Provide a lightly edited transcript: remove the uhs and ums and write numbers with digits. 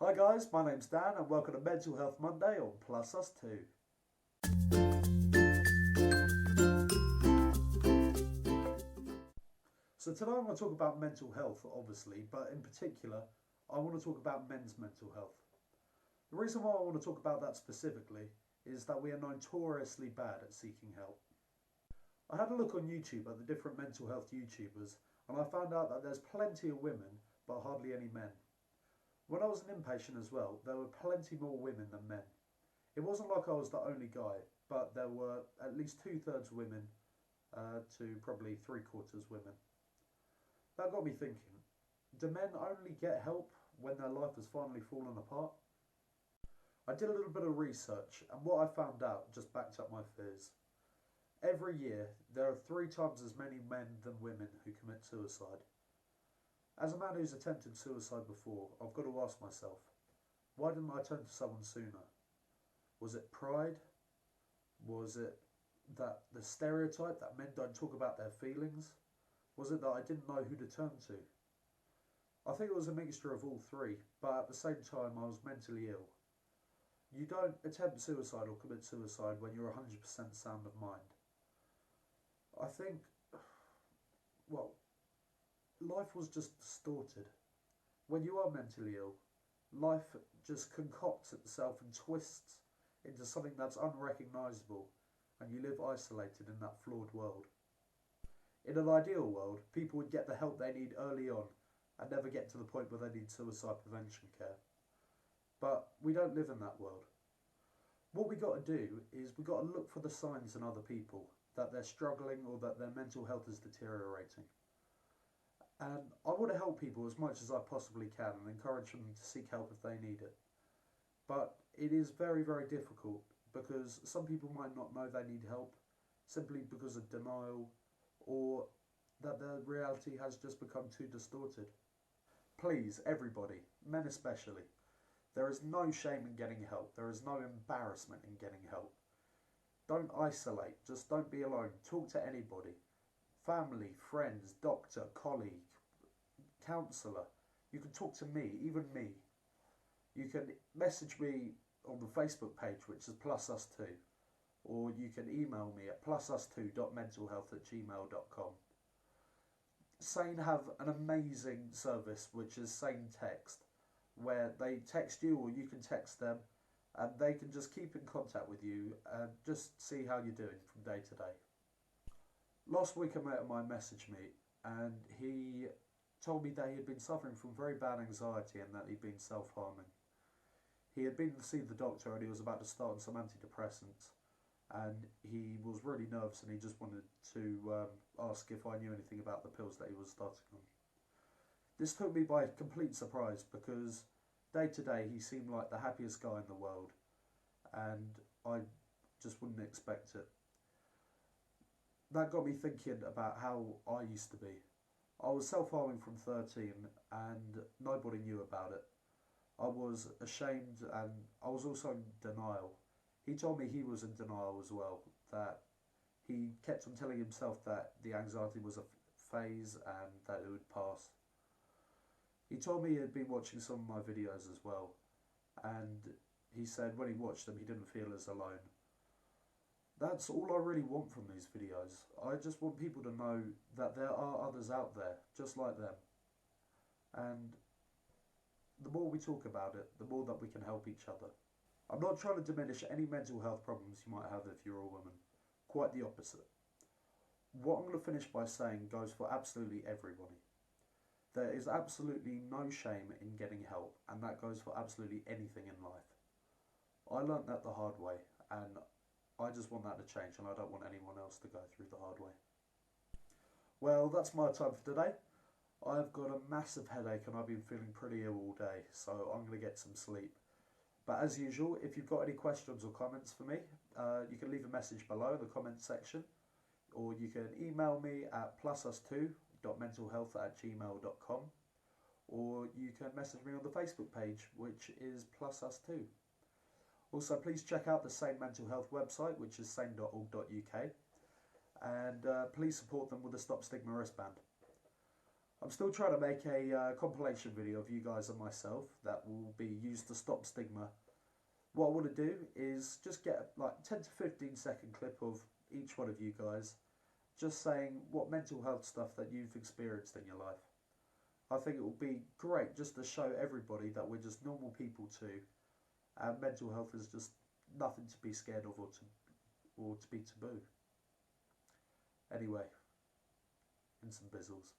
Hi guys, my name's Dan and welcome to Mental Health Monday on Plus Us 2. So today I'm going to talk about mental health, obviously, but in particular I want to talk about men's mental health. The reason why I want to talk about that specifically is that we are notoriously bad at seeking help. I had a look on YouTube at the different mental health YouTubers and I found out that there's plenty of women but hardly any men. When I was an inpatient as well, there were plenty more women than men. It wasn't like I was the only guy, but there were at least 2/3 women to probably 3/4 women. That got me thinking, do men only get help when their life has finally fallen apart? I did a little bit of research and what I found out just backed up my fears. Every year there are 3 times as many men than women who commit suicide. As a man who's attempted suicide before, I've got to ask myself, why didn't I turn to someone sooner? Was it pride? Was it that the stereotype that men don't talk about their feelings? Was it that I didn't know who to turn to? I think it was a mixture of all 3, but at the same time I was mentally ill. You don't attempt suicide or commit suicide when you're 100% sound of mind. I think, life was just distorted. When you are mentally ill, life just concocts itself and twists into something that's unrecognisable, and you live isolated in that flawed world. In an ideal world, people would get the help they need early on and never get to the point where they need suicide prevention care. But we don't live in that world. What we got to do is we got to look for the signs in other people that they're struggling or that their mental health is deteriorating. And I want to help people as much as I possibly can and encourage them to seek help if they need it. But it is very, very difficult because some people might not know they need help simply because of denial or that their reality has just become too distorted. Please, everybody, men especially, there is no shame in getting help. There is no embarrassment in getting help. Don't isolate. Just don't be alone. Talk to anybody. Family, friends, doctor, colleague, counsellor. You can talk to me, even me. You can message me on the Facebook page, which is plusus2, or you can email me at plusus2.mentalhealth@gmail.com. Sane have an amazing service, which is Sane Text, where they text you or you can text them, and they can just keep in contact with you and just see how you're doing from day to day. Last week a mate of mine messaged me and he told me that he had been suffering from very bad anxiety and that he'd been self-harming. He had been to see the doctor and he was about to start on some antidepressants, and he was really nervous and he just wanted to ask if I knew anything about the pills that he was starting on. This took me by complete surprise because day to day he seemed like the happiest guy in the world and I just wouldn't expect it. That got me thinking about how I used to be. I was self-harming from 13 and nobody knew about it. I was ashamed and I was also in denial. He told me he was in denial as well, that he kept on telling himself that the anxiety was a phase and that it would pass. He told me he had been watching some of my videos as well, and he said when he watched them he didn't feel as alone. That's all I really want from these videos. I just want people to know that there are others out there just like them. And the more we talk about it, the more that we can help each other. I'm not trying to diminish any mental health problems you might have if you're a woman. Quite the opposite. What I'm going to finish by saying goes for absolutely everybody. There is absolutely no shame in getting help, and that goes for absolutely anything in life. I learnt that the hard way, and I just want that to change, and I don't want anyone else to go through the hard way. Well, that's my time for today. I've got a massive headache and I've been feeling pretty ill all day, so I'm going to get some sleep. But as usual, if you've got any questions or comments for me, you can leave a message below in the comments section, or you can email me at plusus2.mentalhealth@gmail.com, or you can message me on the Facebook page, which is plusus2. Also, please check out the Sane Mental Health website, which is sane.org.uk, and please support them with the Stop Stigma wristband. I'm still trying to make a compilation video of you guys and myself that will be used to stop stigma. What I want to do is just get like 10 to 15-second clip of each one of you guys just saying what mental health stuff that you've experienced in your life. I think it will be great just to show everybody that we're just normal people too, and mental health is just nothing to be scared of or to be taboo. Anyway, in some bizzles.